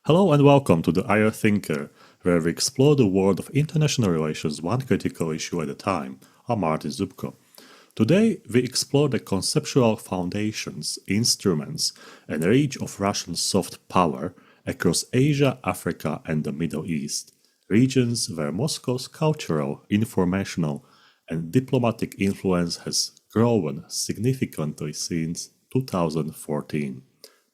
Hello and welcome to the IR Thinker, where we explore the world of international relations one critical issue at a time. I'm Martin Zubko. Today, we explore the conceptual foundations, instruments, and reach of Russian soft power across Asia, Africa, and the Middle East, regions where Moscow's cultural, informational, and diplomatic influence has grown significantly since 2014.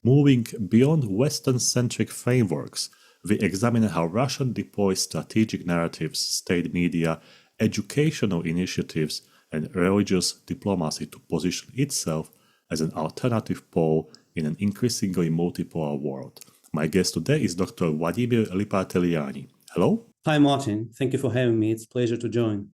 Moving beyond Western-centric frameworks, we examine how Russia deploys strategic narratives, state media, educational initiatives, and religious diplomacy to position itself as an alternative pole in an increasingly multipolar world. My guest today is Dr. Vladimir Liparteliani. Hello? Hi, Martin. Thank you for having me. It's a pleasure to join.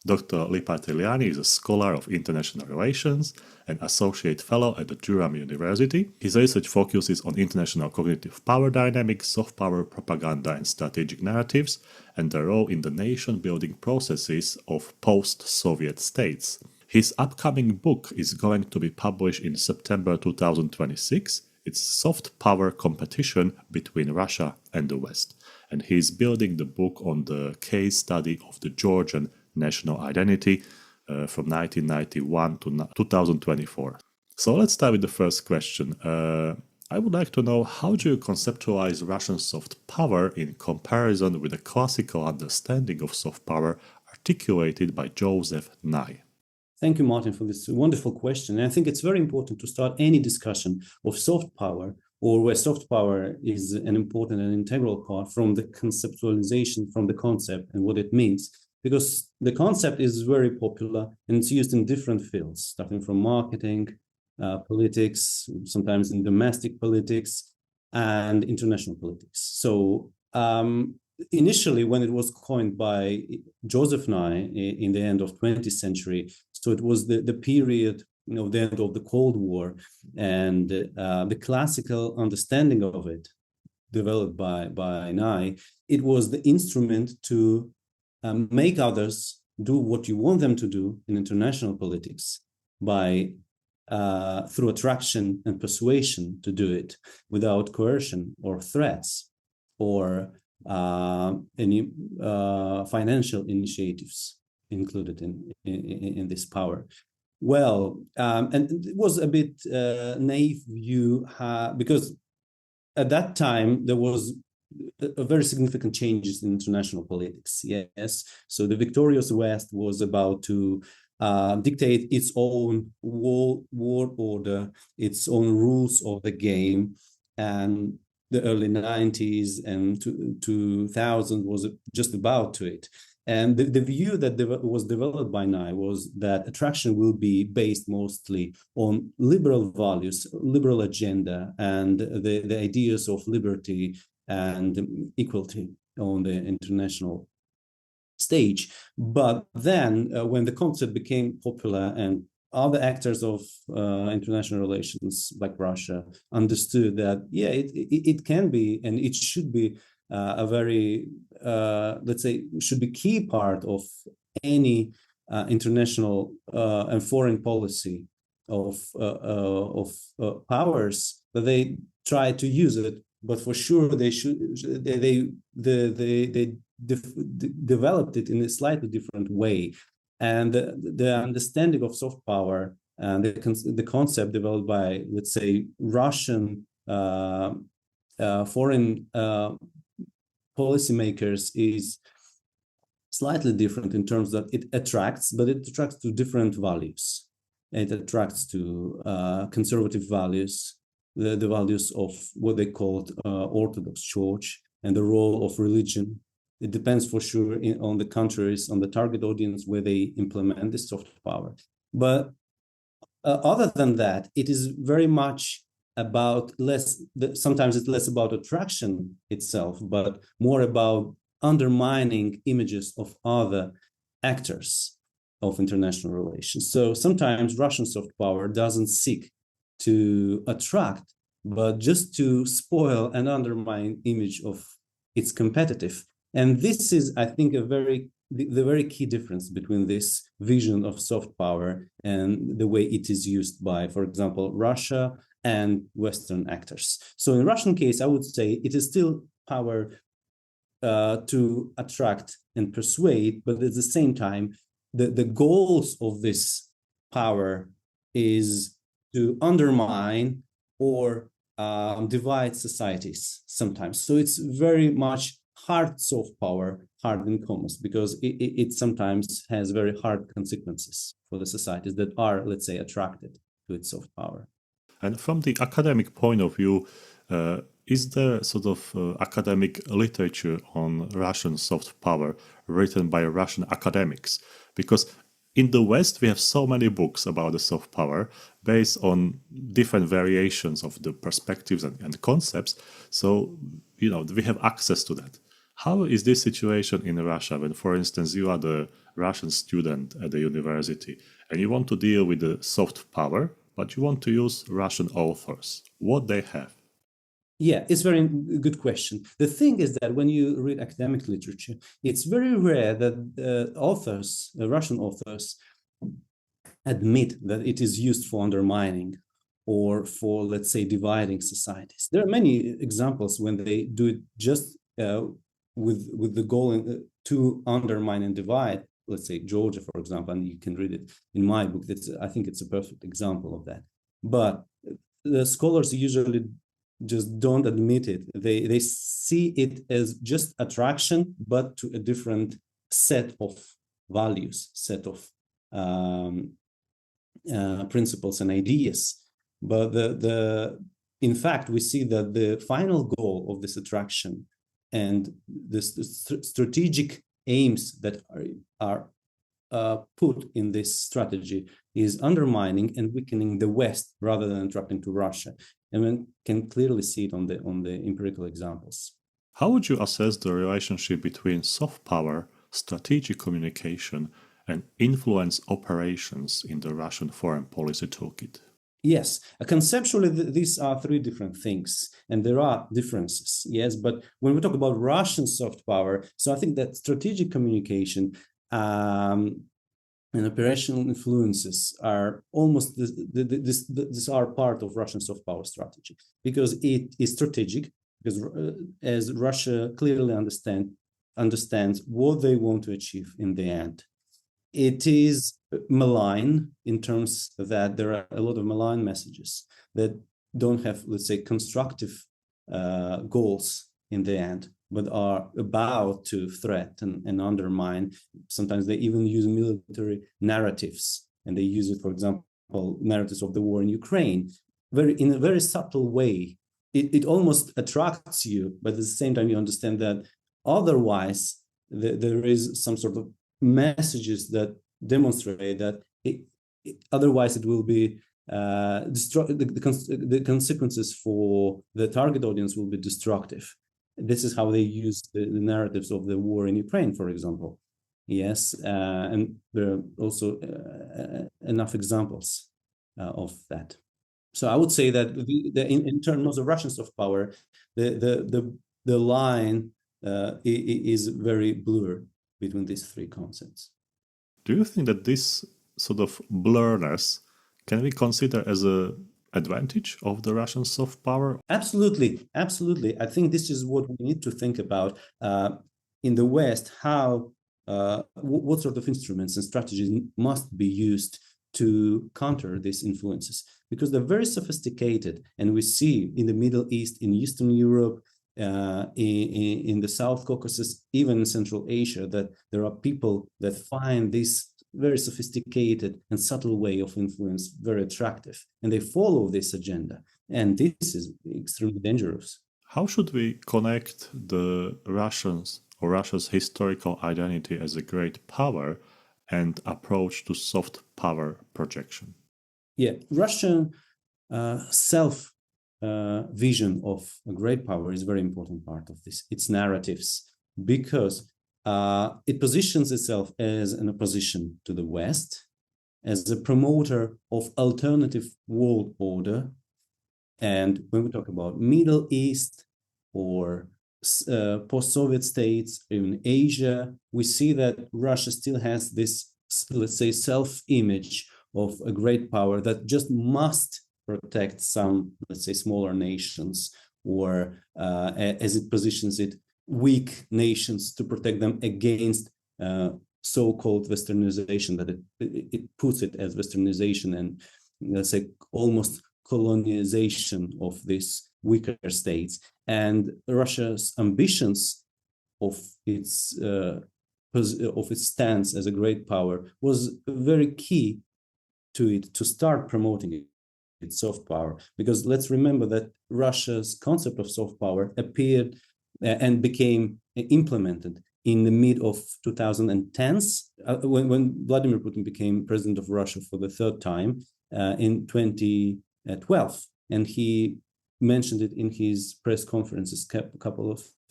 Dr. Liparteliani is a scholar of international relations and associate fellow at the Durham University. His research focuses on international cognitive power dynamics, soft power propaganda, and strategic narratives, and the role in the nation-building processes of post-Soviet states. His upcoming book is going to be published in September 2026. It's Soft Power Competition Between Russia and the West. And he's building the book on the case study of the Georgian national identity from 1991 to 2024. So let's start with the first question. I would like to know, how do you conceptualize Russian soft power in comparison with the classical understanding of soft power articulated by Joseph Nye? Thank you, Martin, for this wonderful question. And I think it's very important to start any discussion of soft power, or where soft power is an important and integral part, from the conceptualization, from the concept and what it means. Because the concept is very popular and it's used in different fields, starting from marketing, politics, sometimes in domestic politics, and international politics. So initially, when it was coined by Joseph Nye in the end of 20th century, so it was the period, the end of the Cold War, and the classical understanding of it developed by Nye, it was the instrument to make others do what you want them to do in international politics by through attraction and persuasion to do it without coercion or threats or any financial initiatives included in this power. Well, and it was a bit naive view because at that time there was a very significant changes in international politics. Yes, so the victorious West was about to dictate its own world order, its own rules of the game, and the early 90s and 2000 was just about to it. And the view that was developed by Nye was that attraction will be based mostly on liberal values, liberal agenda, and the ideas of liberty and equality on the international stage. But then when the concept became popular and other actors of international relations like Russia understood that, yeah, it can be and it should be a very, let's say, should be key part of any international and foreign policy of powers, that they try to use it. But for sure, they developed it in a slightly different way, and the understanding of soft power and the concept developed by, let's say, Russian foreign policymakers is slightly different in terms that it attracts, but it attracts to different values. It attracts to conservative values, the values of what they called Orthodox Church, and the role of religion. It depends for sure on the countries, on the target audience where they implement this soft power. But other than that, it is very much about sometimes it's less about attraction itself, but more about undermining images of other actors of international relations. So sometimes Russian soft power doesn't seek to attract, but just to spoil and undermine image of its competitive. And this is, I think, the very key difference between this vision of soft power and the way it is used by, for example, Russia and Western actors. So in Russian case, I would say it is still power to attract and persuade, but at the same time, the goals of this power is to undermine or divide societies sometimes. So it's very much hard soft power, hard in commas, because it sometimes has very hard consequences for the societies that are, let's say, attracted to its soft power. And from the academic point of view, is there sort of academic literature on Russian soft power written by Russian academics? Because in the West, we have so many books about the soft power based on different variations of the perspectives and concepts. So, we have access to that. How is this situation in Russia when, for instance, you are the Russian student at the university and you want to deal with the soft power, but you want to use Russian authors? What they have? Yeah, it's a very good question. The thing is that when you read academic literature, it's very rare that authors, Russian authors, admit that it is used for undermining or for, let's say, dividing societies. There are many examples when they do it just with the goal to undermine and divide. Let's say Georgia, for example, and you can read it in my book. I think it's a perfect example of that. But the scholars usually just don't admit it. They see it as just attraction, but to a different set of values, set of principles and ideas. But in fact, we see that the final goal of this attraction and the strategic aims that are put in this strategy is undermining and weakening the West rather than attracting to Russia. And one can clearly see it on the empirical examples. How would you assess the relationship between soft power, strategic communication, and influence operations in the Russian foreign policy toolkit? Yes, conceptually, these are three different things, and there are differences, yes. But when we talk about Russian soft power, so I think that strategic communication and operational influences are almost this are part of Russian soft power strategy, because it is strategic, because as Russia clearly understands what they want to achieve in the end. It is malign in terms that there are a lot of malign messages that don't have, let's say, constructive goals in the end, but are about to threaten and undermine. Sometimes they even use military narratives, and they use it, for example, narratives of the war in Ukraine, in a very subtle way. It almost attracts you, but at the same time, you understand that otherwise there is some sort of messages that demonstrate that otherwise it will be the consequences for the target audience will be destructive. This is how they use the narratives of the war in Ukraine, for example. Yes, and there are also enough examples of that. So I would say that in terms of Russian soft power, the line is very blurred between these three concepts. Do you think that this sort of blurriness can be considered as an advantage of the Russian soft power? Absolutely. I think this is what we need to think about in the West, how what sort of instruments and strategies must be used to counter these influences, because they're very sophisticated, and we see in the Middle East, in Eastern Europe, in the South Caucasus, even in Central Asia, that there are people that find this very sophisticated and subtle way of influence very attractive, and they follow this agenda. And this is extremely dangerous. How should we connect the Russia's historical identity as a great power and approach to soft power projection? Yeah, Russian self vision of a great power is a very important part of this. Its narratives, because it positions itself as an opposition to the West, as a promoter of alternative world order. And when we talk about Middle East or post-Soviet states, in Asia, we see that Russia still has this, let's say, self-image of a great power that just must protect some, let's say, smaller nations, or as it positions it, weak nations to protect them against so-called westernization, that it puts it as westernization and, let's say, almost colonization of these weaker states. And Russia's ambitions of its stance as a great power was very key to it, to start promoting its soft power. Because let's remember that Russia's concept of soft power appeared and became implemented in the mid of 2010s, when Vladimir Putin became president of Russia for the third time in 2012. And he mentioned it in his press conferences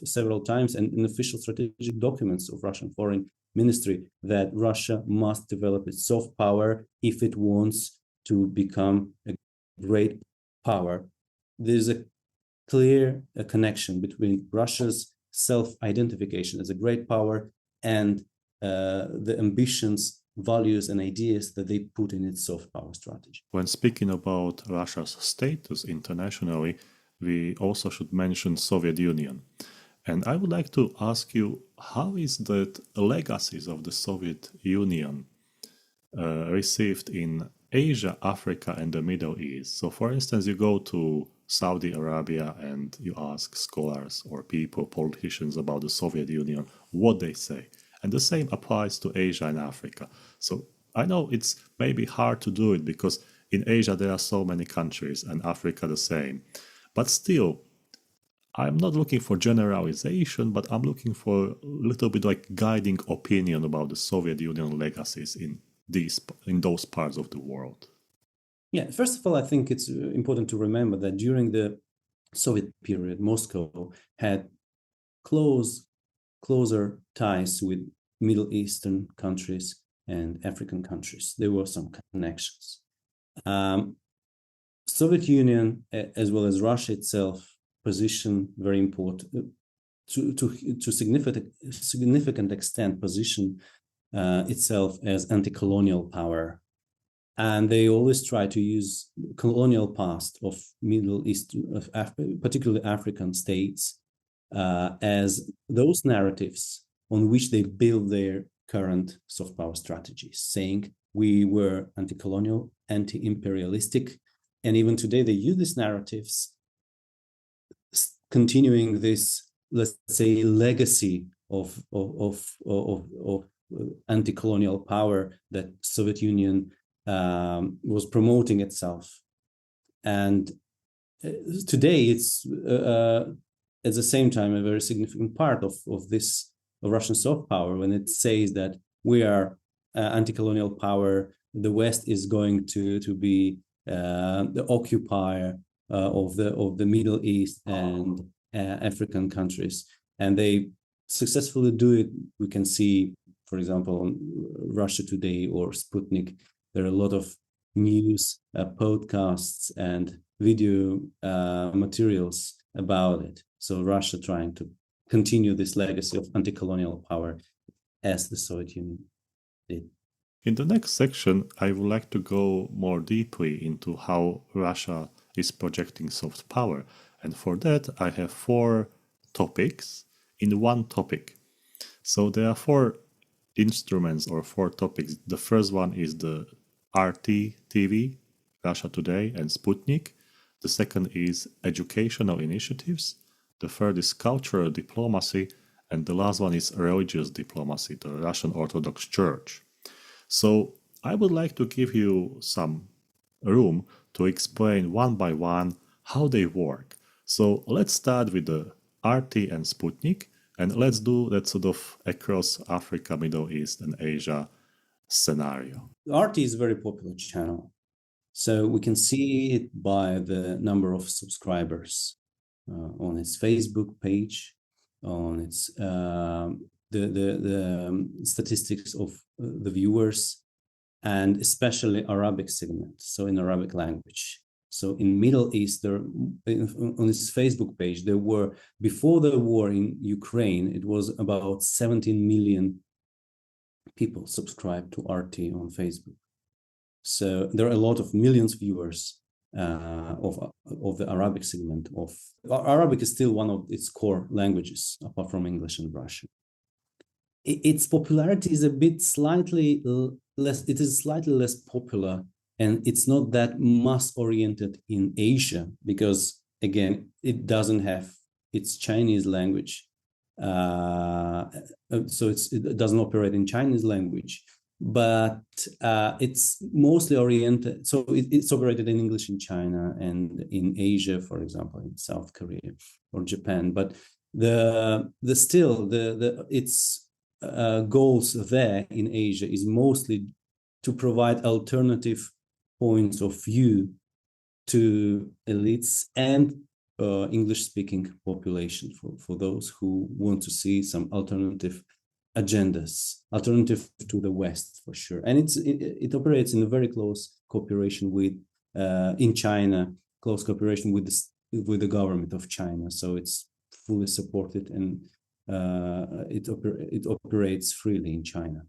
several times, and in official strategic documents of Russian foreign ministry, that Russia must develop its soft power if it wants to become a great power. There's a clear connection between Russia's self-identification as a great power and the ambitions, values, and ideas that they put in its soft power strategy. When speaking about Russia's status internationally, we also should mention Soviet Union. And I would like to ask you, how is that legacies of the Soviet Union received in Asia, Africa, and the Middle East? So, for instance, you go to Saudi Arabia and you ask scholars or people, politicians about the Soviet Union, what they say. And the same applies to Asia and Africa. So I know it's maybe hard to do it because in Asia there are so many countries and Africa the same. But still, I'm not looking for generalization, but I'm looking for a little bit like guiding opinion about the Soviet Union legacies in those parts of the world. Yeah, first of all, I think it's important to remember that during the Soviet period, Moscow had closer ties with Middle Eastern countries and African countries. There were some connections. Soviet Union, as well as Russia itself, position very important to significant extent position itself as anti-colonial power. And they always try to use colonial past of Middle East, particularly African states, as those narratives on which they build their current soft power strategies, saying we were anti-colonial, anti-imperialistic, and even today they use these narratives, continuing this, let's say, legacy of anti-colonial power that Soviet Union was promoting itself. And today it's at the same time a very significant part of this Russian soft power, when it says that we are anti-colonial power, the West is going to be the occupier of the Middle East and African countries, and they successfully do it. We can see, for example, on Russia Today or Sputnik, there are a lot of news, podcasts, and video materials about it. So Russia trying to continue this legacy of anti-colonial power as the Soviet Union did. In the next section, I would like to go more deeply into how Russia is projecting soft power. And for that, I have 4 topics in one topic. So there are 4 instruments or 4 topics. The first one is the RT TV, Russia Today, and Sputnik. The second is educational initiatives. The third is cultural diplomacy. And the last one is religious diplomacy, the Russian Orthodox Church. So I would like to give you some room to explain one by one how they work. So let's start with the RT and Sputnik, and let's do that sort of across Africa, Middle East, and Asia scenario. RT is a very popular channel. So we can see it by the number of subscribers on its Facebook page, on its the statistics of the viewers, and especially Arabic segment, so in Arabic language. So in Middle East, on its Facebook page, there were, before the war in Ukraine, it was about 17 million people subscribed to RT on Facebook. So there are a lot of millions of viewers of the Arabic segment of Arabic is still one of its core languages apart from English and Russian. Its popularity is a bit slightly less. It is slightly less popular, and it's not that mass oriented in Asia because again, it doesn't have its Chinese language, so it doesn't operate in Chinese language. But it's mostly oriented, so it's operated in English in China and in Asia, for example, in South Korea or Japan. But its goals there in Asia is mostly to provide alternative points of view to elites and English-speaking population for those who want to see some alternative agendas, alternative to the West for sure. And it operates in a very close cooperation with in China, close cooperation with the government of China. So it's fully supported and it operates freely in China.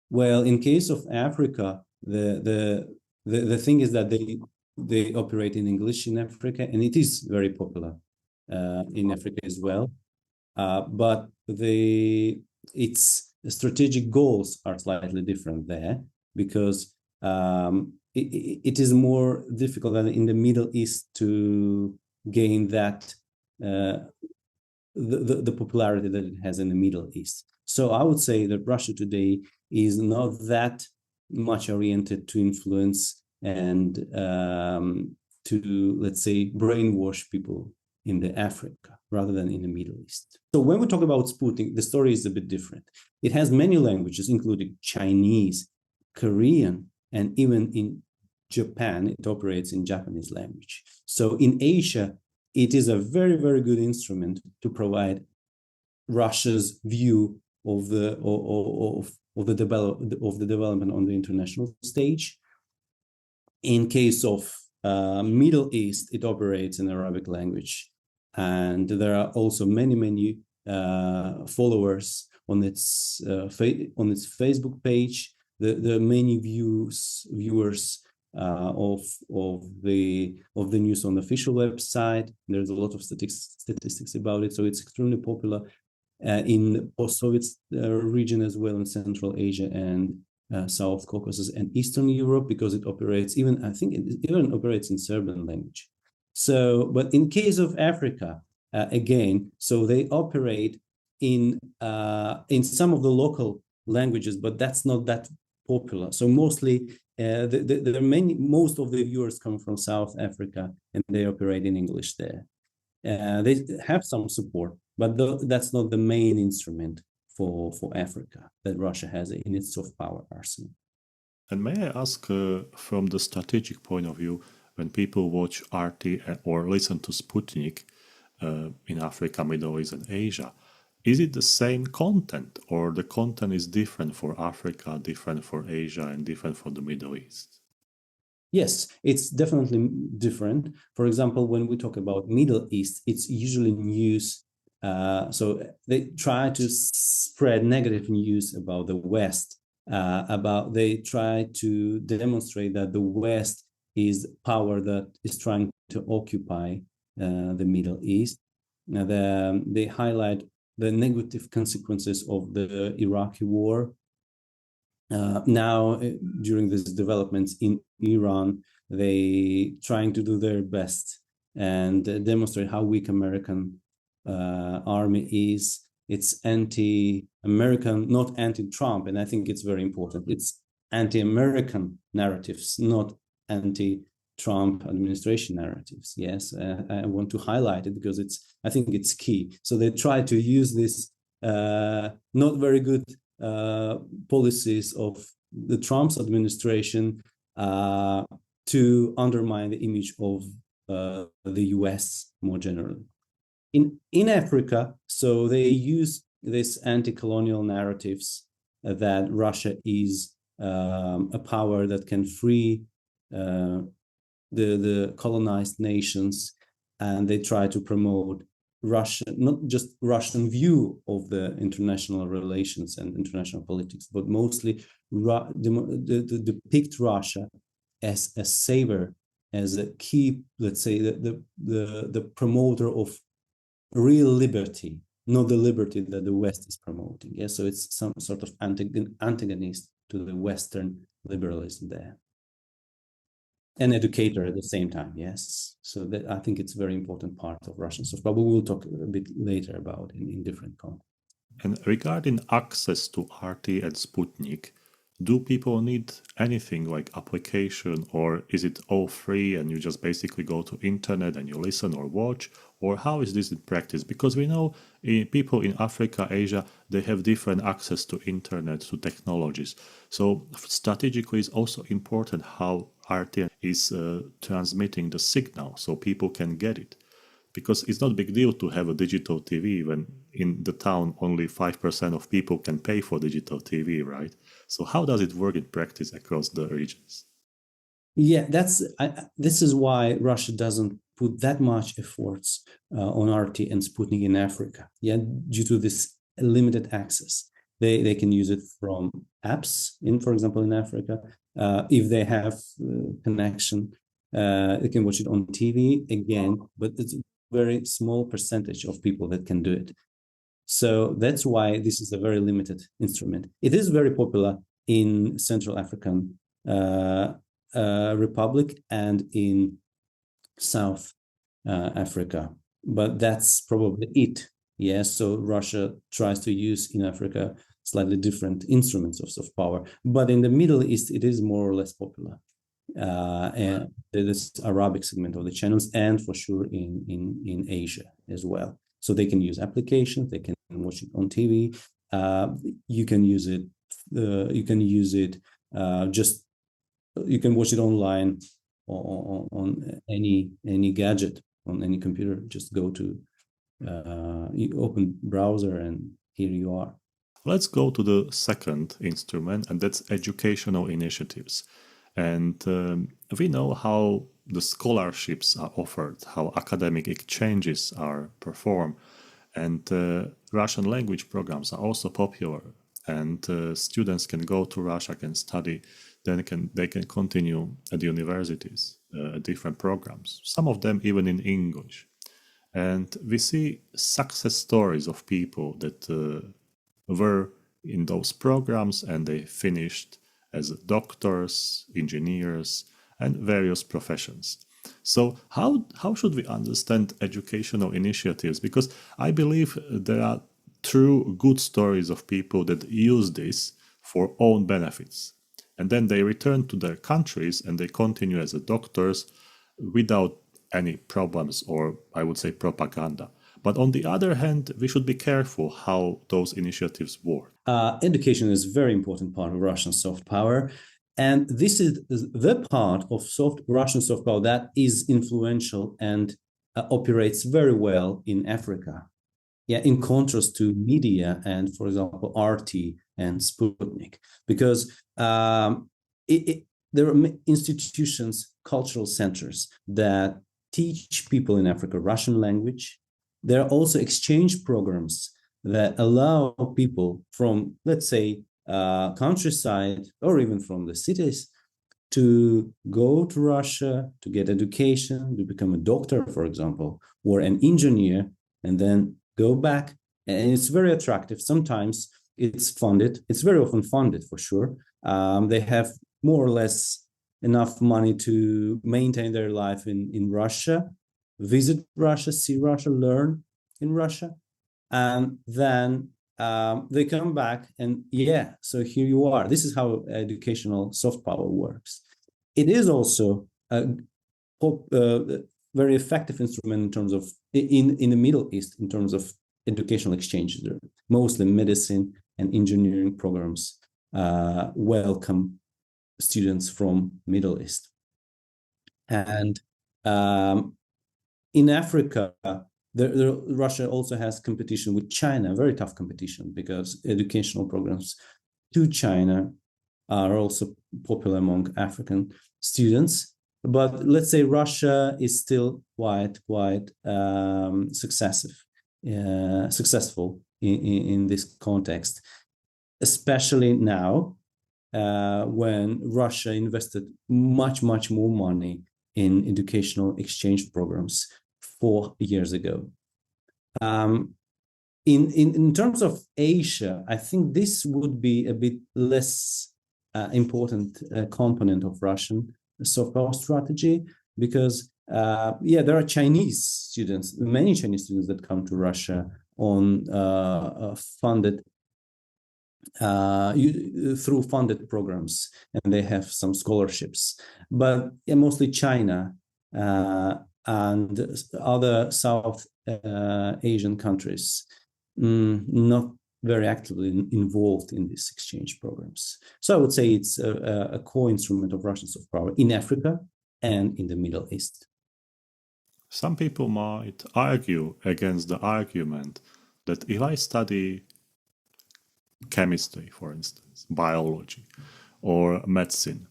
Well, in case of Africa, the thing is that they operate in English in Africa, and it is very popular in Africa as well. But its strategic goals are slightly different there because it is more difficult than in the Middle East to gain that the popularity that it has in the Middle East. So I would say that Russia today is not that much oriented to influence and to, let's say, brainwash people in the Africa rather than in the Middle East. So when we talk about Sputnik, the story is a bit different. It has many languages, including Chinese, Korean, and even in Japan, it operates in Japanese language. So in Asia, it is a very, very good instrument to provide Russia's view of the development on the international stage. In case of Middle East, it operates in Arabic language, and there are also many followers on its Facebook page. The many viewers of the news on the official website. There's a lot of statistics about it, so it's extremely popular in the post-Soviet region as well in Central Asia and South Caucasus and Eastern Europe, because it operates I think it even operates in Serbian language. So, but in case of Africa, again, so they operate in some of the local languages, but that's not that popular. So mostly, most of the viewers come from South Africa, and they operate in English there. They have some support, but that's not the main instrument for Africa that Russia has in its soft power arsenal. And may I ask, from the strategic point of view, when people watch RT or listen to Sputnik in Africa, Middle East, and Asia, is it the same content, or the content is different for Africa, different for Asia, and different for the Middle East? Yes, it's definitely different. For example, when we talk about Middle East, it's usually news. So they try to spread negative news about the West. They try to demonstrate that the West is power that is trying to occupy the Middle East. They highlight the negative consequences of the Iraqi war. Now, during these developments in Iran, they trying to do their best and demonstrate how weak American army is. It's anti-American, not anti-Trump, and I think it's very important. It's anti-American narratives, not anti-Trump administration narratives. Yes, I want to highlight it because I think it's key. So they try to use this not very good policies of the Trump's administration to undermine the image of the US more generally. In Africa, so they use this anti-colonial narratives that Russia is a power that can free the colonized nations, and they try to promote Russian, not just Russian view of the international relations and international politics, but mostly depict Russia as a saver as a key, let's say, the promoter of real liberty, not the liberty that the West is promoting. Yeah, so it's some sort of antagonist to the Western liberalism there. An educator at the same time, yes. So that, I think it's a very important part of Russian soft power. We will talk a bit later about in different contexts. And regarding access to RT and Sputnik, do people need anything like application, or is it all free and you just basically go to internet and you listen or watch? Or how is this in practice? Because we know people in Africa, Asia, they have different access to internet, to technologies. So strategically it's also important how RT is transmitting the signal so people can get it. Because it's not a big deal to have a digital TV when in the town only 5% of people can pay for digital TV, right? So how does it work in practice across the regions? Yeah, this is why Russia doesn't put that much efforts on RT and Sputnik in Africa. Yeah, due to this limited access, they can use it from apps for example, in Africa. If they have connection, they can watch it on TV again, but it's a very small percentage of people that can do it. So that's why this is a very limited instrument. It is very popular in Central African Republic and in South Africa, but that's probably it. Yes, so Russia tries to use in Africa slightly different instruments of soft power, but in the Middle East it is more or less popular. And this Arabic segment of the channels, and for sure in Asia as well. So they can use applications, they can watch it on TV. You can use it. You can watch it online on any gadget, on any computer. Just go to you open browser and here you are. Let's go to the second instrument, and that's educational initiatives. And we know how the scholarships are offered, how academic exchanges are performed, and Russian language programs are also popular. And students can go to Russia, can study, then they can continue at universities, different programs, some of them even in English. And we see success stories of people that were in those programs and they finished as doctors, engineers, and various professions. So how should we understand educational initiatives? Because I believe there are true good stories of people that use this for own benefits. And then they return to their countries and they continue as doctors without any problems, or I would say propaganda. But on the other hand, we should be careful how those initiatives work. Education is a very important part of Russian soft power. And this is the part of Russian soft power that is influential and operates very well in Africa. Yeah, in contrast to media and, for example, RT and Sputnik, because there are institutions, cultural centers that teach people in Africa Russian language. There are also exchange programs that allow people from, let's say, countryside or even from the cities to go to Russia to get education, to become a doctor, for example, or an engineer, and then go back. And it's very attractive. Sometimes it's funded. It's very often funded, for sure. They have more or less enough money to maintain their life in Russia, visit Russia, see Russia, learn in Russia. And then they come back and so here you are. This is how educational soft power works. It is also a very effective instrument in terms of, in the Middle East, in terms of educational exchanges. Mostly medicine and engineering programs welcome students from Middle East. And in Africa, Russia also has competition with China, very tough competition, because educational programs to China are also popular among African students. But let's say Russia is still quite successful in this context, especially now when Russia invested much more money in educational exchange programs 4 years ago. In terms of Asia, I think this would be a bit less important component of Russian soft power strategy, because there are Chinese students, many Chinese students that come to Russia on funded through funded programs, and they have some scholarships. But mostly China and other South Asian countries not very actively involved in these exchange programs. So I would say it's a core instrument of Russian soft power in Africa and in the Middle East. Some people might argue against the argument that if I study chemistry, for instance, biology, or medicine,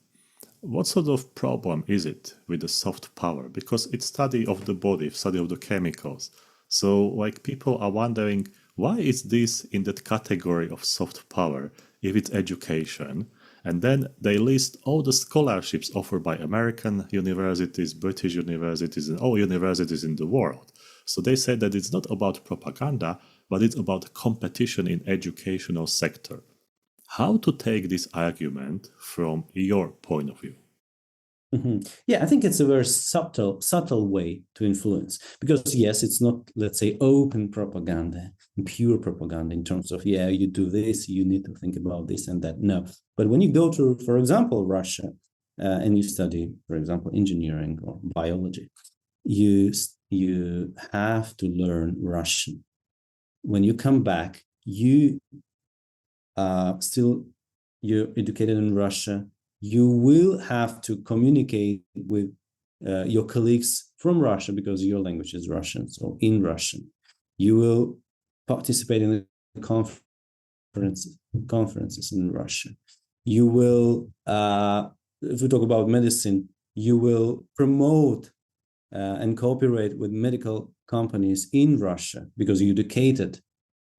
what sort of problem is it with the soft power? Because it's study of the body, study of the chemicals. So, like, people are wondering, why is this in that category of soft power if it's education? And then they list all the scholarships offered by American universities, British universities, and all universities in the world. So they say that it's not about propaganda, but it's about competition in educational sector. How to take this argument from your point of view? Yeah, I think it's a very subtle way to influence, because yes, it's not, let's say, open propaganda, pure propaganda in terms of, you do this, you need to think about this and that. No, but when you go to, for example, Russia, and you study, for example, engineering or biology, you have to learn Russian. When you come back, you're educated in Russia. You will have to communicate with your colleagues from Russia because your language is Russian. So in Russian, you will participate in the conferences in Russia. You will, if we talk about medicine, you will promote and cooperate with medical companies in Russia because you're educated,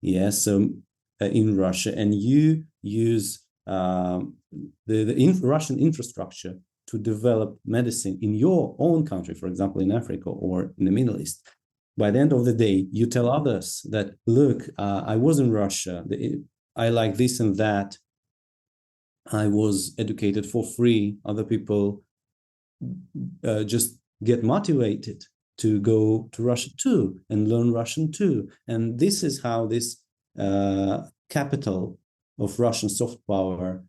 in Russia, and you use the Russian infrastructure to develop medicine in your own country, for example, in Africa or in the Middle East. By the end of the day, you tell others that, look, I was in Russia, I like this and that, I was educated for free. Other people just get motivated to go to Russia too and learn Russian too. And this is how this capital of Russian soft power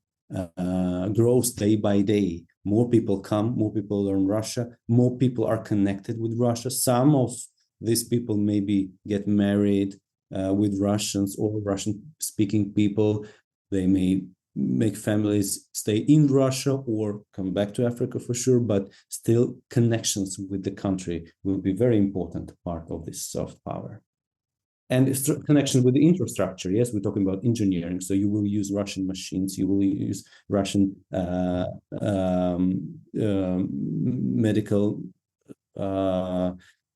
grows day by day. More people come, more people learn Russia, more people are connected with Russia. Some of these people maybe get married with Russians or Russian-speaking people. They may make families stay in Russia or come back to Africa for sure, but still connections with the country will be very important part of this soft power. And connection with the infrastructure. Yes, we're talking about engineering. So you will use Russian machines. You will use Russian medical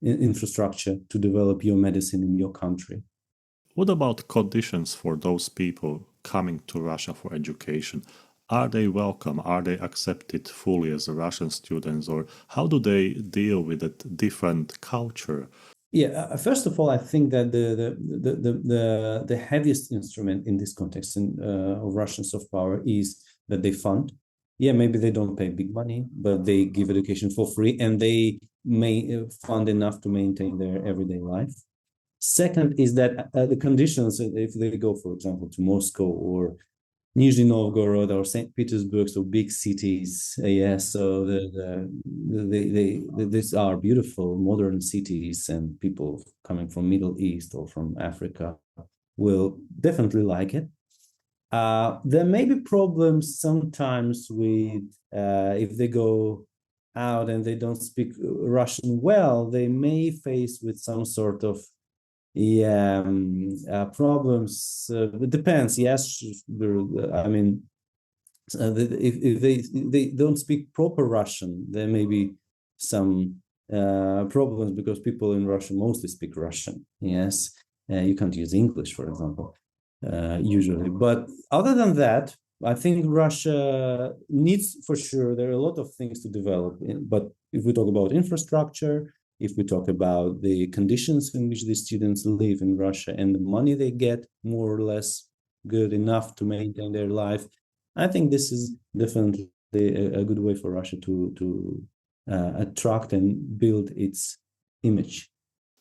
infrastructure to develop your medicine in your country. What about conditions for those people coming to Russia for education? Are they welcome? Are they accepted fully as Russian students? Or how do they deal with a different culture? Yeah, first of all, I think that the heaviest instrument in this context of Russian soft power is that they fund. Yeah, maybe they don't pay big money, but they give education for free, and they may fund enough to maintain their everyday life. Second is that the conditions, if they go, for example, to Moscow or Nizhny Novgorod or St. Petersburg, so big cities, so these are beautiful modern cities, and people coming from Middle East or from Africa will definitely like it. There may be problems sometimes with if they go out and they don't speak Russian well, they may face with some sort of problems. It depends. Yes, I mean, if they don't speak proper Russian, there may be some problems because people in Russia mostly speak Russian. Yes, you can't use English, for example, usually. But other than that, I think Russia needs, for sure, there are a lot of things to develop. But if we talk about infrastructure, if we talk about the conditions in which the students live in Russia and the money they get, more or less good enough to maintain their life, I think this is definitely a good way for Russia to attract and build its image.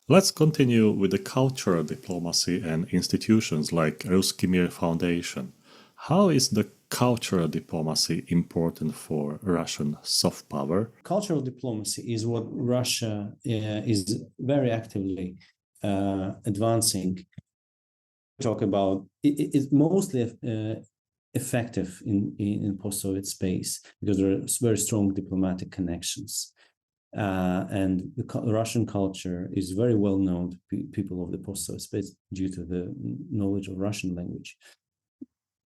Let's continue with the cultural diplomacy and institutions like Ruski Mir Foundation. How is the cultural diplomacy important for Russian soft power? Cultural diplomacy is what Russia is very actively advancing. Talk about it's mostly effective in post-Soviet space because there are very strong diplomatic connections. And the Russian culture is very well known to people of the post-Soviet space due to the knowledge of Russian language.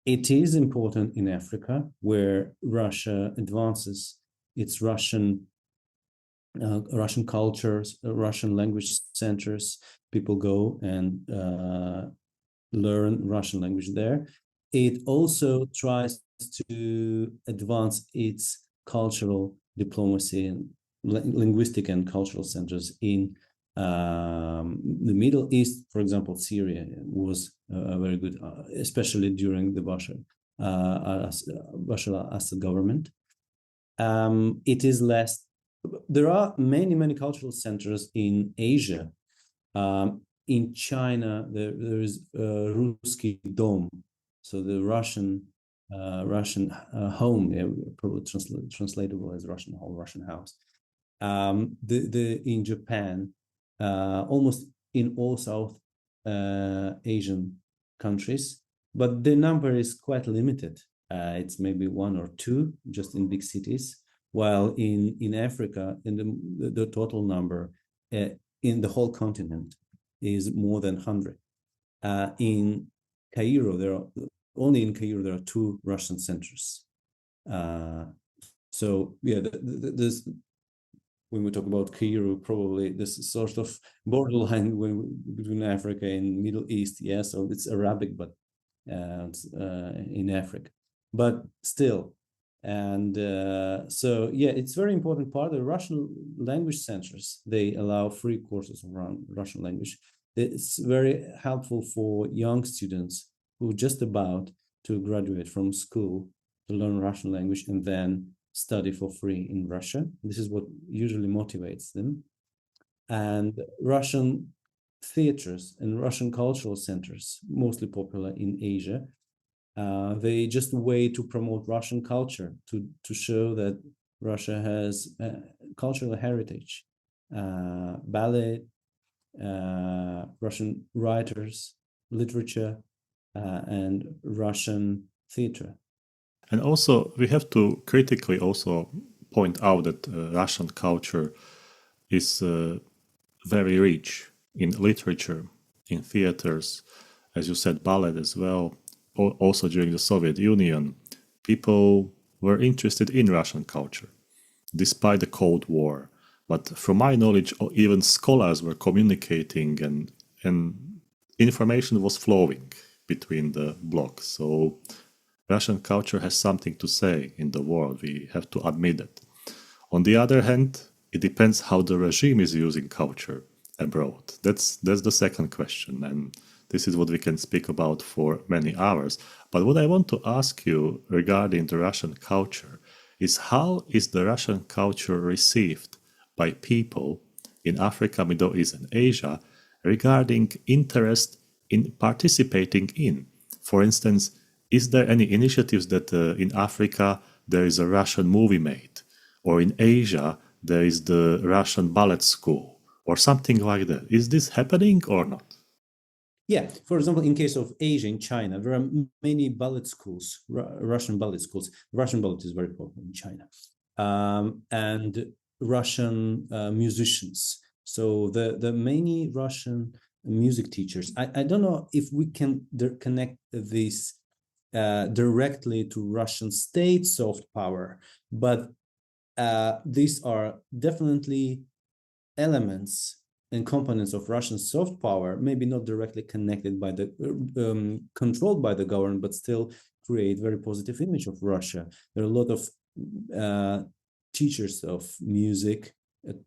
It is important in Africa, where Russia advances its Russian cultures, Russian language centers. People go and learn Russian language there. It also tries to advance its cultural diplomacy and linguistic and cultural centers in the Middle East. For example, Syria was a very good, especially during the Bashar al-Assad government. It is less. There are many cultural centers in Asia. In China, there is Ruski Dom, so the Russian home, probably translatable as Russian home, Russian house. In Japan, almost in all South Asian countries, but the number is quite limited. It's maybe one or two just in big cities, while in Africa, in the total number in the whole continent is more than 100. In Cairo, in Cairo there are two Russian centers. So yeah, this, when we talk about Cairo, probably this is sort of borderline between Africa and Middle East. Yeah, so it's Arabic, but in Africa, but still. And so yeah, it's very important part of the Russian language centers. They allow free courses around Russian language. It's very helpful for young students who are just about to graduate from school to learn Russian language and then study for free in Russia. This is what usually motivates them. And Russian theaters and Russian cultural centers, mostly popular in Asia, they just a way to promote Russian culture, to show that Russia has cultural heritage, ballet, Russian writers, literature, and Russian theater. And also, we have to critically also point out that Russian culture is very rich in literature, in theaters, as you said, ballet as well. Also during the Soviet Union, people were interested in Russian culture, despite the Cold War. But from my knowledge, even scholars were communicating and information was flowing between the blocks. So Russian culture has something to say in the world. We have to admit it. On the other hand, it depends how the regime is using culture abroad. That's the second question, and this is what we can speak about for many hours. But what I want to ask you regarding the Russian culture is, how is the Russian culture received by people in Africa, Middle East, and Asia regarding interest in participating in? For instance, is there any initiatives that in Africa there is a Russian movie made, or in Asia there is the Russian ballet school, or something like that? Is this happening or not? Yeah, for example, in case of Asia, in China, there are many ballet schools, Russian ballet schools. Russian ballet is very popular in China, and Russian musicians. So the many Russian music teachers. I don't know if we can connect this directly to Russian state soft power, but these are definitely elements and components of Russian soft power, maybe not directly connected by the controlled by the government, but still create very positive image of Russia. There are a lot of teachers of music,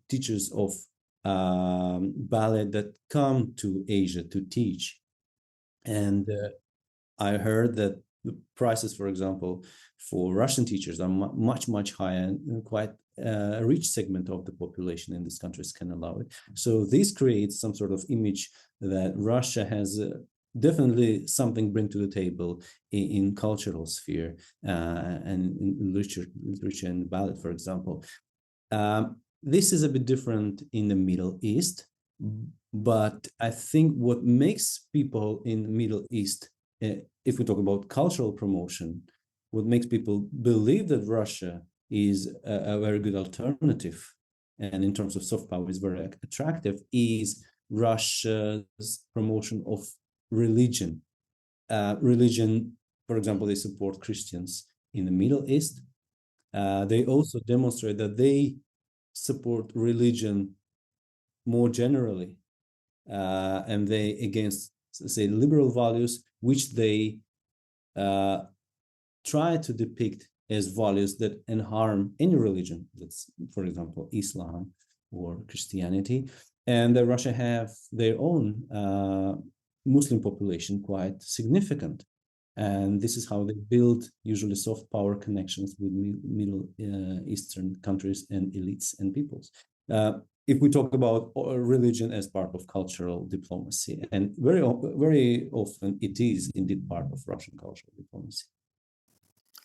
teachers of ballet that come to Asia to teach. And I heard that the prices, for example, for Russian teachers are much, much higher, and quite a rich segment of the population in these countries can allow it. So this creates some sort of image that Russia has definitely something bring to the table in cultural sphere and in literature and ballet, for example. This is a bit different in the Middle East, but I think what makes people in the Middle East, if we talk about cultural promotion, what makes people believe that Russia is a very good alternative, and in terms of soft power is very attractive, is Russia's promotion of religion. Religion, for example, they support Christians in the Middle East. They also demonstrate that they support religion more generally, and they against, say, liberal values, which they try to depict as values that harm any religion. That's, for example, Islam or Christianity. And Russia have their own Muslim population, quite significant. And this is how they build usually soft power connections with Middle Eastern countries and elites and peoples. If we talk about religion as part of cultural diplomacy, and very often it is indeed part of Russian cultural diplomacy.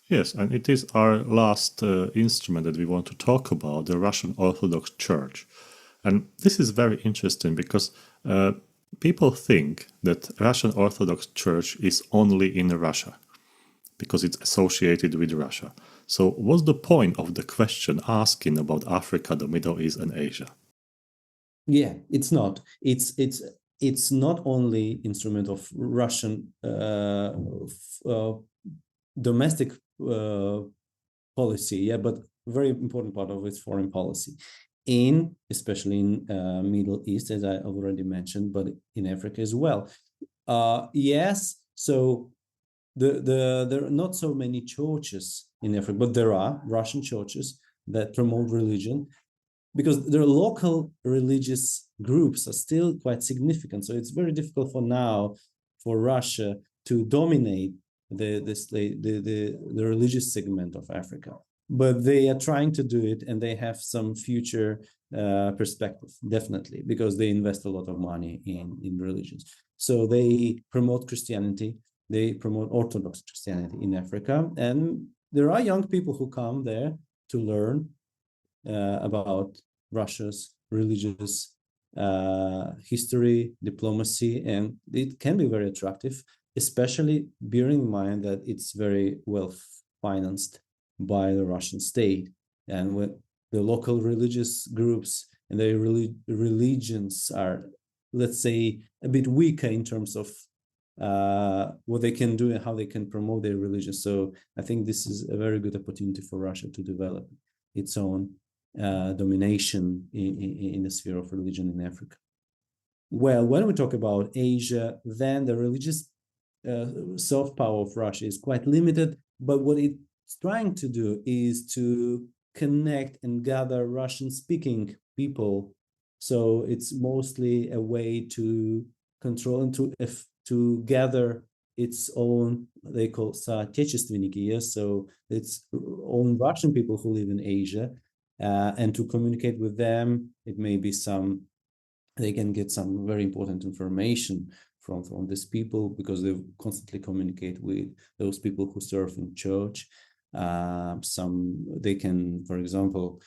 Yes, and it is our last instrument that we want to talk about, the Russian Orthodox Church. And this is very interesting because people think that Russian Orthodox Church is only in Russia because it's associated with Russia. So what's the point of the question asking about Africa, the Middle East, and Asia? Yeah, it's not. It's not only instrument of Russian domestic policy, yeah, but very important part of its foreign policy, especially in Middle East, as I already mentioned, but in Africa as well. Yes, so there are not so many churches in Africa, but there are Russian churches that promote religion, because their local religious groups are still quite significant. So it's very difficult for now for Russia to dominate the religious segment of Africa. But they are trying to do it, and they have some future perspective, definitely, because they invest a lot of money in religions. So they promote Christianity, they promote Orthodox Christianity in Africa, and there are young people who come there to learn about Russia's religious history, diplomacy, and it can be very attractive, especially bearing in mind that it's very well financed by the Russian state, and with the local religious groups and their religions are, let's say, a bit weaker in terms of what they can do and how they can promote their religion. So I think this is a very good opportunity for Russia to develop its own domination in the sphere of religion in Africa. Well, when we talk about Asia, then the religious soft power of Russia is quite limited, but what it's trying to do is to connect and gather Russian-speaking people. So it's mostly a way to control and to gather its own, they call соотечественники, yes, so its own Russian people who live in Asia, and to communicate with them. It may be they can get some very important information from these people, because they constantly communicate with those people who serve in church. They can, for example,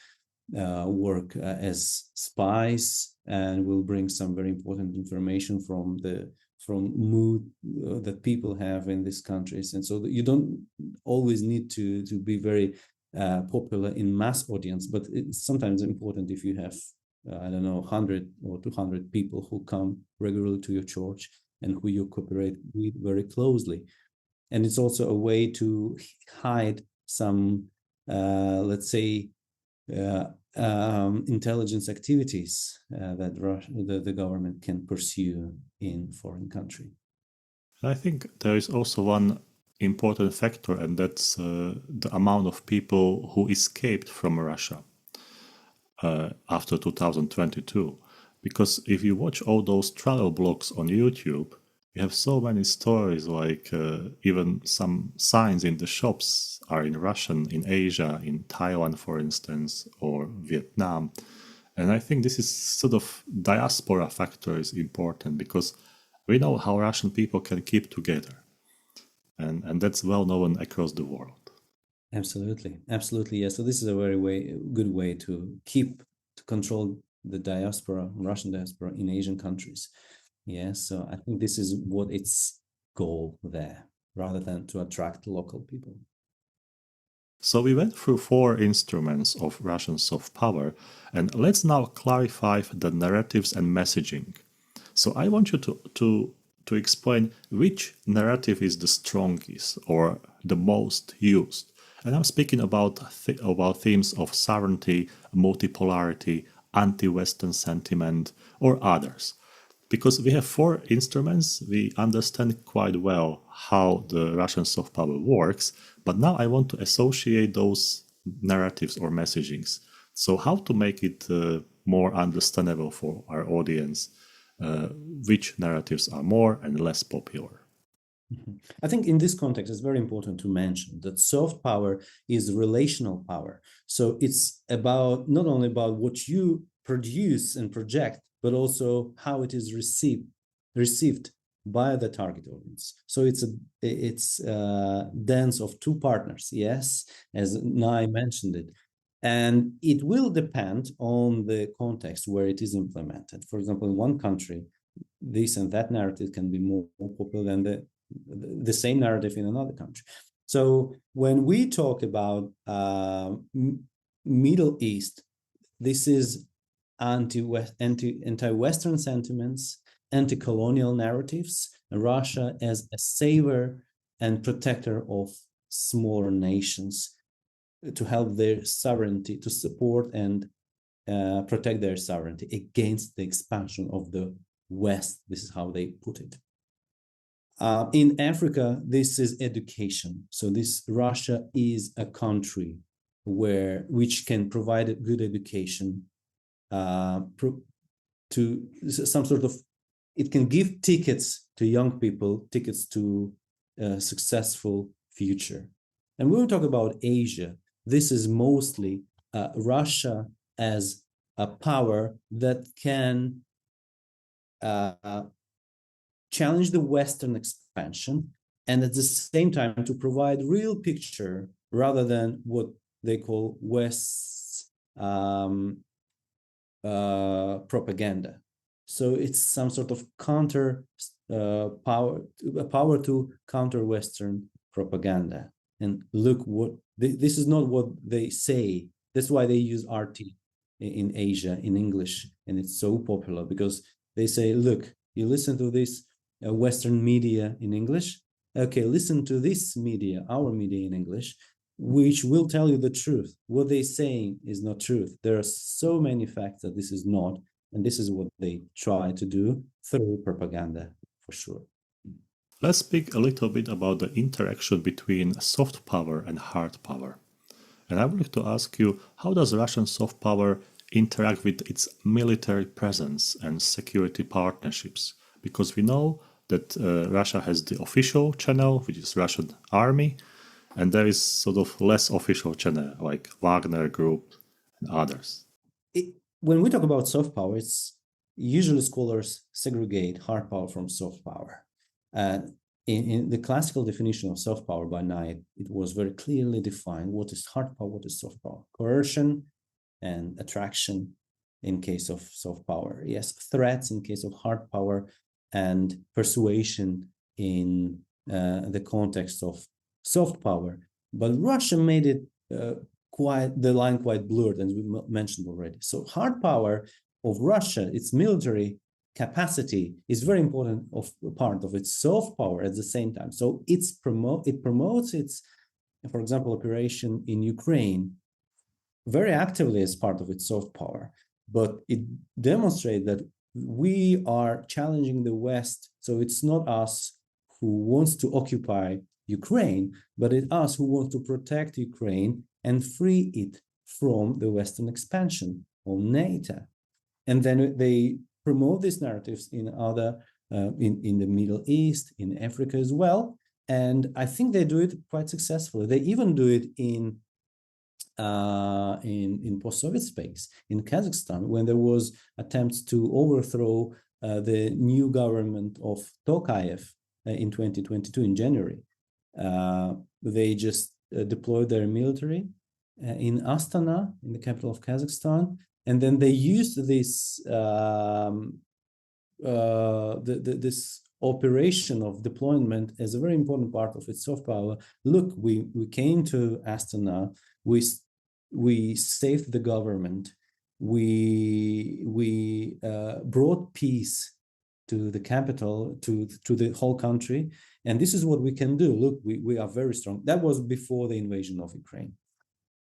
work as spies, and will bring some very important information from mood that people have in these countries. And so you don't always need to be very popular in mass audience, but it's sometimes important if you have 100 or 200 people who come regularly to your church and who you cooperate with very closely. And it's also a way to hide some let's say intelligence activities that the government can pursue in foreign country. I think there is also one important factor, and that's the amount of people who escaped from Russia after 2022. Because if you watch all those travel blogs on YouTube, you have so many stories, like even some signs in the shops are in Russian, in Asia, in Taiwan, for instance, or Vietnam. And I think this is sort of diaspora factor is important, because we know how Russian people can keep together. And that's well known across the world. Absolutely. Absolutely. Yeah. So this is a very good way to control the diaspora, Russian diaspora in Asian countries. Yeah. So I think this is what its goal there, rather than to attract local people. So we went through 4 instruments of Russian soft power, and let's now clarify the narratives and messaging. So I want you to explain which narrative is the strongest or the most used. And I'm speaking about themes of sovereignty, multipolarity, anti-Western sentiment, or others. Because we have 4 instruments, we understand quite well how the Russian soft power works, but now I want to associate those narratives or messagings. So how to make it more understandable for our audience, which narratives are more and less popular? I think in this context, it's very important to mention that soft power is relational power. So it's about not only about what you produce and project, but also how it is received by the target audience. So it's a dance of 2 partners, yes, as Nai mentioned it. And it will depend on the context where it is implemented. For example, in one country, this and that narrative can be more popular than the same narrative in another country. So when we talk about Middle East, this is anti-Western sentiments, anti-colonial narratives, Russia as a savior and protector of smaller nations to help their sovereignty, to support and protect their sovereignty against the expansion of the West. This is how they put it. In Africa, this is education. So Russia is a country which can provide a good education to some sort of, it can give tickets to young people, tickets to a successful future. And when we talk about Asia, this is mostly Russia as a power that can challenge the Western expansion, and at the same time to provide real picture rather than what they call West's propaganda. So it's some sort of counter power to counter Western propaganda. And look, this is not what they say. That's why they use RT in Asia in English, and it's so popular, because they say, look, you listen to this Western media in English, okay, listen to this media, our media in English, which will tell you the truth. What they're saying is not truth. There are so many facts that this is not, and this is what they try to do through propaganda, for sure. Let's speak a little bit about the interaction between soft power and hard power. And I would like to ask you, how does Russian soft power interact with its military presence and security partnerships? Because we know that Russia has the official channel, which is Russian army, and there is sort of less official channel, like Wagner Group and others. When we talk about soft power, it's usually scholars segregate hard power from soft power. In the classical definition of soft power by Knight, it was very clearly defined what is hard power, what is soft power. Coercion and attraction in case of soft power. Yes, threats in case of hard power, and persuasion in the context of soft power. But Russia made it the line quite blurred, as we mentioned already. So hard power of Russia, its military capacity, is very important part of its soft power at the same time. So it promotes its, for example, operation in Ukraine very actively as part of its soft power, but it demonstrates that we are challenging the West. So it's not us who wants to occupy Ukraine, but it's us who want to protect Ukraine and free it from the Western expansion of NATO. And then they promote these narratives in other, in the Middle East, in Africa as well. And I think they do it quite successfully. They even do it in post-Soviet space, in Kazakhstan, when there was attempts to overthrow the new government of Tokayev in 2022 in January. They just deployed their military in Astana, in the capital of Kazakhstan, and then they used this this operation of deployment as a very important part of its soft power. Look, we came to Astana, we saved the government, we brought peace to the capital, to the whole country, and this is what we can do. Look, we are very strong. That was before the invasion of Ukraine.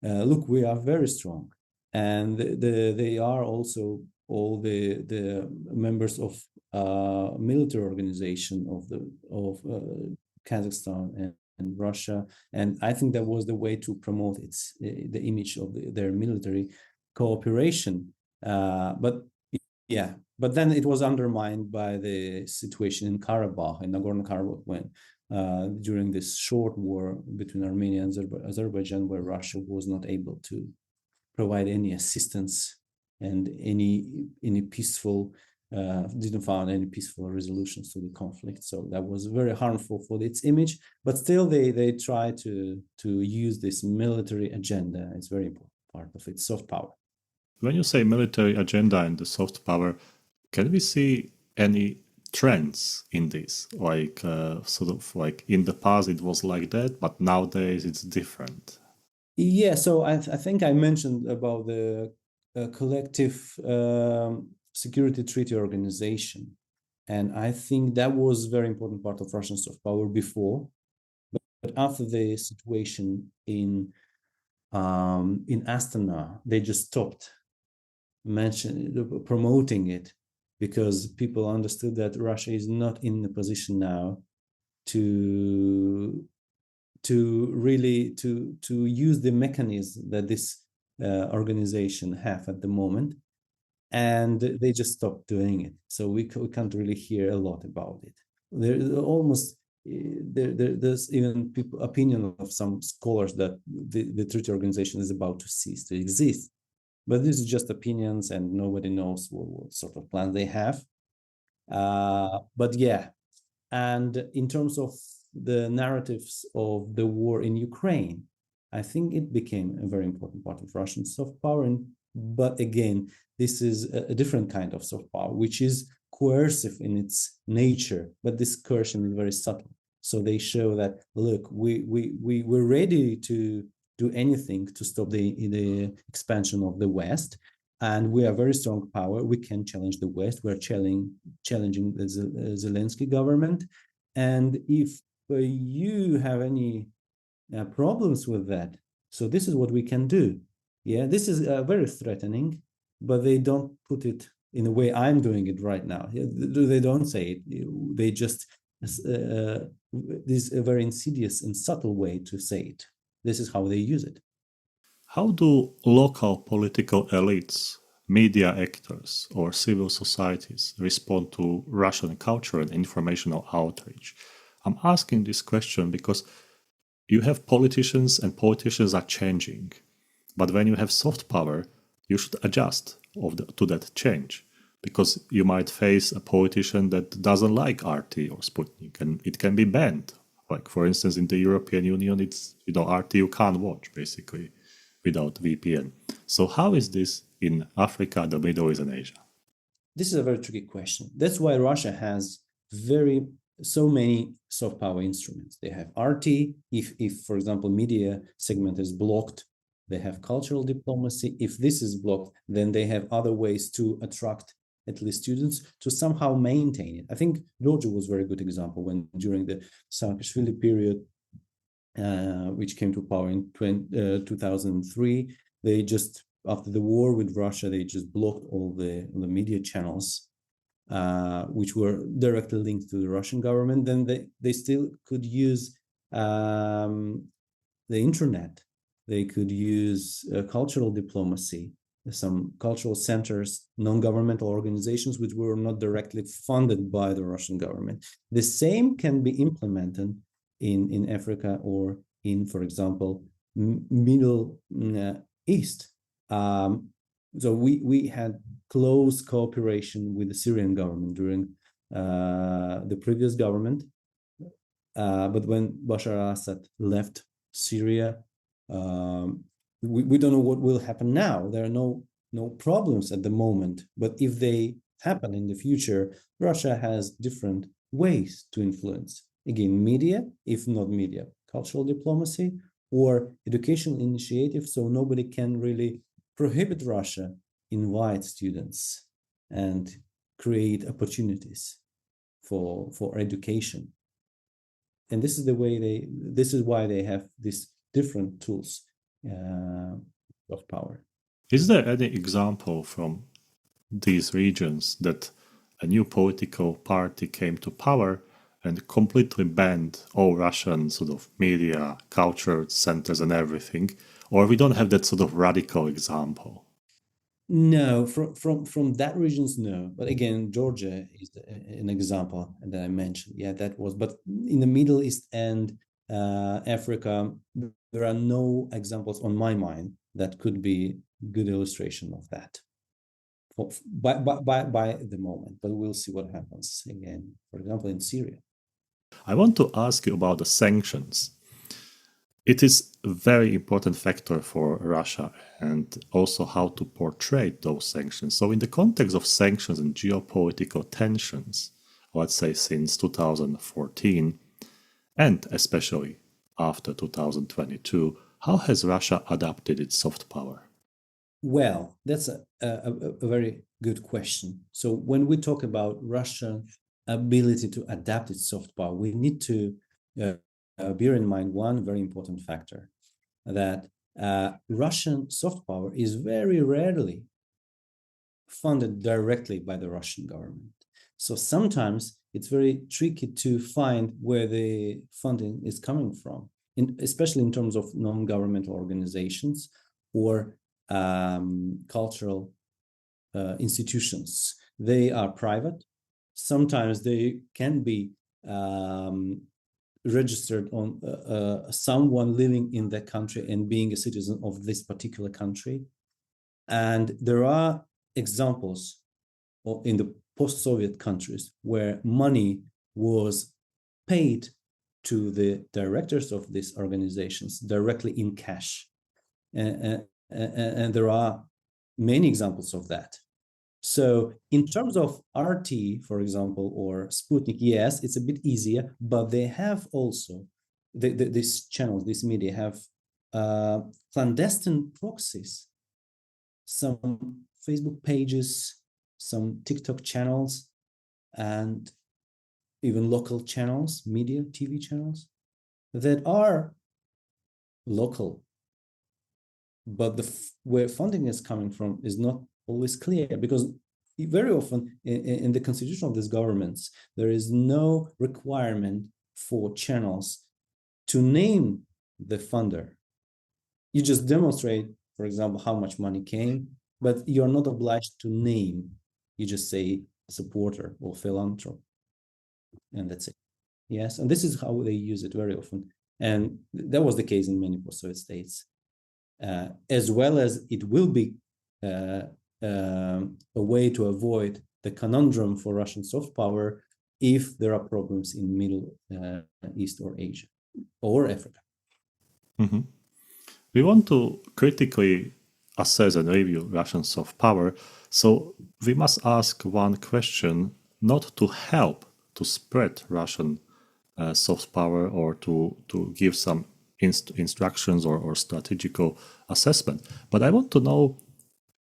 Look, we are very strong, and they are also all the members of military organization of Kazakhstan and Russia, and I think that was the way to promote the image of their military cooperation. But then it was undermined by the situation in Karabakh, in Nagorno-Karabakh, when during this short war between Armenia and Azerbaijan, where Russia was not able to provide any assistance and any peaceful, didn't find any peaceful resolutions to the conflict. So that was very harmful for its image, but still they try to use this military agenda. It's very important part of its soft power. When you say military agenda and the soft power, can we see any trends in this? Like sort of like in the past it was like that, but nowadays it's different. Yeah, so I think I mentioned about the collective security treaty organization, and I think that was a very important part of Russian soft power before, but after the situation in Astana, they just stopped promoting it, because people understood that Russia is not in the position now to really use the mechanism that this organization have at the moment, and they just stopped doing it. So we can't really hear a lot about it. There's even opinion of some scholars that the treaty organization is about to cease to exist. But this is just opinions, and nobody knows what sort of plans they have. But yeah, and in terms of the narratives of the war in Ukraine, I think it became a very important part of Russian soft power. But again, this is a different kind of soft power, which is coercive in its nature, but this coercion is very subtle. So they show that, look, we're ready to do anything to stop the expansion of the West, and we are very strong power. We can challenge the West. We're challenging the Zelensky government, and if you have any problems with that, so this is what we can do. Yeah, this is very threatening, but they don't put it in the way I'm doing it right now. They don't say it. They just this is a very insidious and subtle way to say it. This is how they use it. How do local political elites, media actors, or civil societies respond to Russian culture and informational outreach? I'm asking this question because you have politicians, and politicians are changing. But when you have soft power, you should adjust to that change, because you might face a politician that doesn't like RT or Sputnik, and it can be banned. Like, for instance, in the European Union, it's, RT you can't watch, basically, without VPN. So how is this in Africa, the Middle East, and Asia? This is a very tricky question. That's why Russia has so many soft power instruments. They have RT. If for example, media segment is blocked, they have cultural diplomacy. If this is blocked, then they have other ways to attract at least students to somehow maintain it. I think Georgia was a very good example when during the Saakashvili period, which came to power in 2003, they just, after the war with Russia, they just blocked all the media channels, which were directly linked to the Russian government. Then they still could use the internet. They could use cultural diplomacy, some cultural centers, non-governmental organizations which were not directly funded by the Russian government. The same can be implemented in Africa or in, for example, Middle East. So we had close cooperation with the Syrian government during the previous government. But when Bashar al-Assad left Syria, we don't know what will happen now. There are no problems at the moment, but if they happen in the future, Russia has different ways to influence. Again, media, if not media, cultural diplomacy or educational initiatives, so nobody can really prohibit Russia, invite students and create opportunities for education. And this is why they have these different tools of power. Is there any example from these regions that a new political party came to power and completely banned all Russian sort of media, culture centers and everything? Or we don't have that sort of radical example? No, from that regions, no. But again, Georgia is an example that I mentioned. Yeah, that was. But in the Middle East and Africa, there are no examples on my mind that could be good illustration of that. By the moment, but we'll see what happens again. For example, in Syria. I want to ask you about the sanctions. It is a very important factor for Russia and also how to portray those sanctions. So in the context of sanctions and geopolitical tensions, let's say since 2014, and especially after 2022, how has Russia adapted its soft power? Well, that's a very good question. So when we talk about Russia's ability to adapt its soft power, we need to bear in mind one very important factor, that Russian soft power is very rarely funded directly by the Russian government. So sometimes it's very tricky to find where the funding is coming from, especially in terms of non-governmental organizations or cultural institutions. They are private. Sometimes they can be registered on someone living in that country and being a citizen of this particular country. And there are examples in the post-Soviet countries where money was paid to the directors of these organizations directly in cash. And there are many examples of that. So in terms of RT, for example, or Sputnik, yes, it's a bit easier, but they have also, these channels, these media have clandestine proxies, some Facebook pages, some TikTok channels, and even local channels, media, TV channels that are local. But where funding is coming from is not always clear, because very often in the constitution of these governments, there is no requirement for channels to name the funder. You just demonstrate, for example, how much money came, but you're not obliged to name. You just say supporter or philanthropist, and that's it. Yes, and this is how they use it very often. And that was the case in many post-Soviet states. As well as it will be a way to avoid the conundrum for Russian soft power if there are problems in Middle East or Asia or Africa. Mm-hmm. We want to critically assess and review Russian soft power, so we must ask one question, not to help to spread Russian soft power or to give some instructions or strategical assessment. But I want to know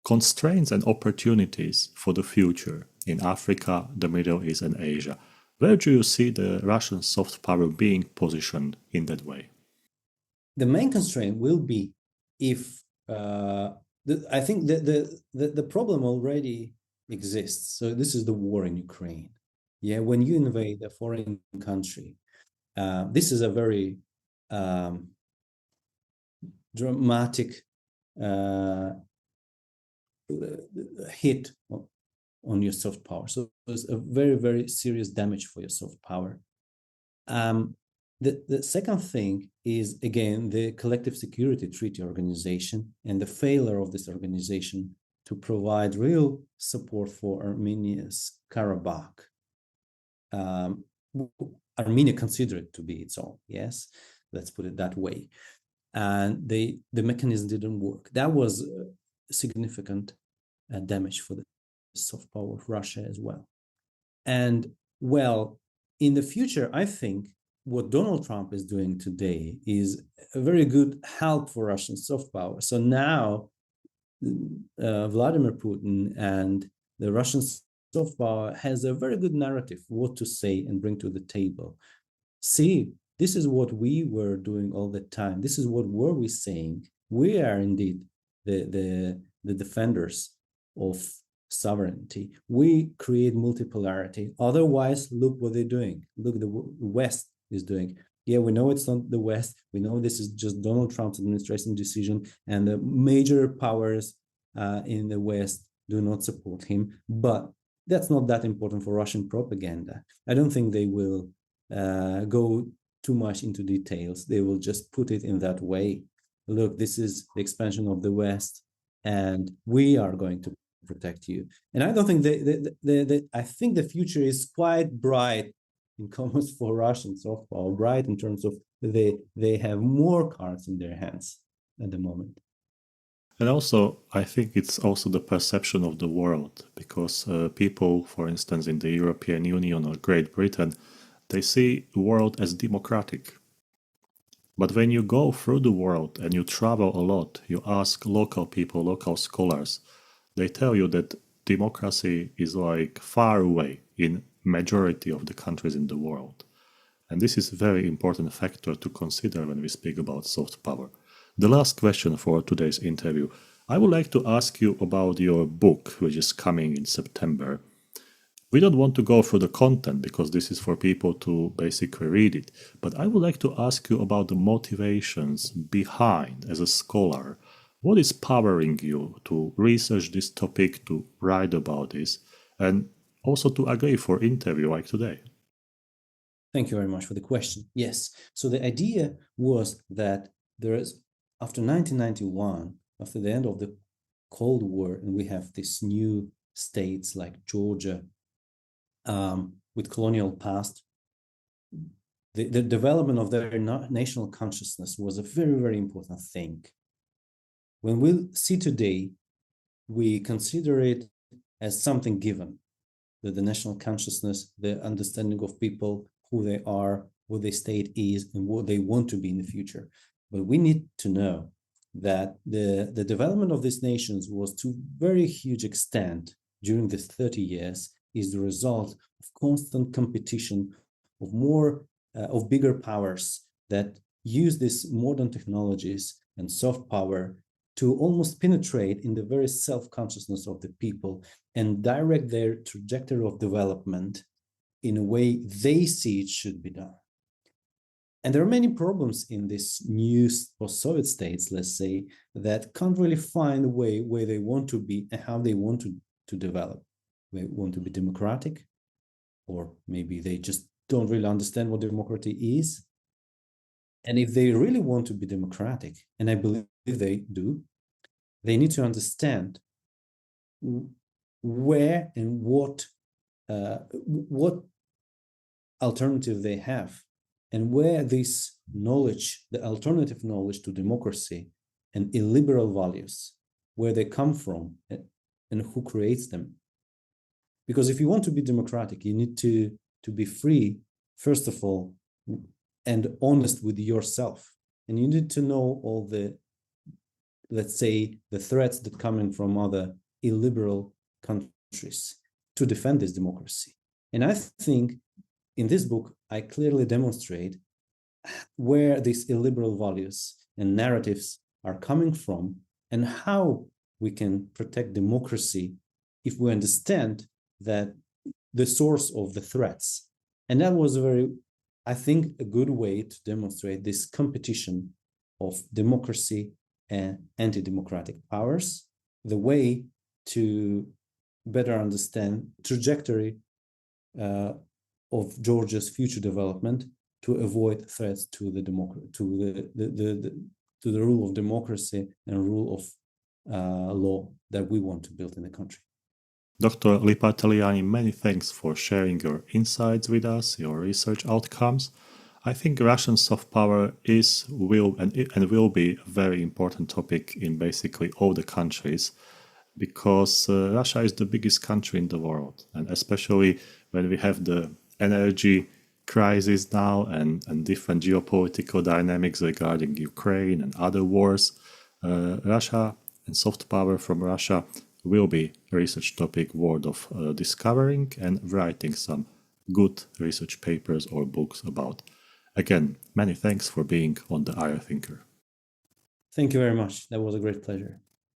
constraints and opportunities for the future in Africa, the Middle East, and Asia. Where do you see the Russian soft power being positioned in that way? The main constraint will be if I think the problem already exists. So this is the war in Ukraine. Yeah, when you invade a foreign country, this is a very dramatic hit on your soft power. So it's a very, very serious damage for your soft power. The second thing is, again, the Collective Security Treaty Organization and the failure of this organization to provide real support for Armenia's Karabakh. Armenia considered it to be its own, yes, let's put it that way. And the mechanism didn't work. That was significant damage for the soft power of Russia as well. And well, in the future, I think what Donald Trump is doing today is a very good help for Russian soft power. So now Vladimir Putin and the Russian soft power has a very good narrative what to say and bring to the table. See, this is what we were doing all the time. This is what were we saying. We are indeed the defenders of sovereignty. We create multipolarity. Otherwise, look what they're doing. Look, the West is doing. Yeah, we know it's not the West. We know this is just Donald Trump's administration decision, and the major powers in the West do not support him. But that's not that important for Russian propaganda. I don't think they will go too much into details. They will just put it in that way. Look, this is the expansion of the West, and we are going to protect you. And I don't think I think the future is quite bright in comments for Russian soft power, bright in terms of they have more cards in their hands at the moment. And also, I think it's also the perception of the world, because people, for instance, in the European Union or Great Britain, they see the world as democratic. But when you go through the world and you travel a lot, you ask local people, local scholars, they tell you that democracy is like far away in majority of the countries in the world. And this is a very important factor to consider when we speak about soft power. The last question for today's interview. I would like to ask you about your book, which is coming in September. We don't want to go through the content because this is for people to basically read it. But I would like to ask you about the motivations behind, as a scholar, what is powering you to research this topic, to write about this, and also to agree for interview like today? Thank you very much for the question. Yes. So the idea was that there is, after 1991, after the end of the Cold War, and we have these new states like Georgia with colonial past, the development of their national consciousness was a very, very important thing. When we see today, we consider it as something given, that the national consciousness, the understanding of people, who they are, what their state is, and what they want to be in the future. But we need to know that the development of these nations was to very huge extent during these 30 years is the result of constant competition of bigger powers that use these modern technologies and soft power to almost penetrate in the very self-consciousness of the people and direct their trajectory of development in a way they see it should be done. And there are many problems in these new post-Soviet states, let's say, that can't really find a way where they want to be and how they want to develop. They want to be democratic, or maybe they just don't really understand what democracy is. And if they really want to be democratic, and I believe they do, they need to understand where and what alternative they have, and where this knowledge, the alternative knowledge to democracy and illiberal values, where they come from and who creates them. Because if you want to be democratic, you need to be free, first of all, and honest with yourself. And you need to know all the, let's say, the threats that come in from other illiberal countries to defend this democracy. And I think in this book, I clearly demonstrate where these illiberal values and narratives are coming from and how we can protect democracy if we understand that the source of the threats. And that was I think, a good way to demonstrate this competition of democracy and anti-democratic powers, the way to better understand trajectory of Georgia's future development to avoid threats to the to the rule of democracy and rule of law that we want to build in the country. Dr. Liparteliani, many thanks for sharing your insights with us, your research outcomes. I think Russian soft power will be a very important topic in basically all the countries, because Russia is the biggest country in the world, and especially when we have the energy crisis now and different geopolitical dynamics regarding Ukraine and other wars, Russia and soft power from Russia will be a research topic worth of discovering and writing some good research papers or books about. Again, many thanks for being on the IO Thinker. Thank you very much. That was a great pleasure.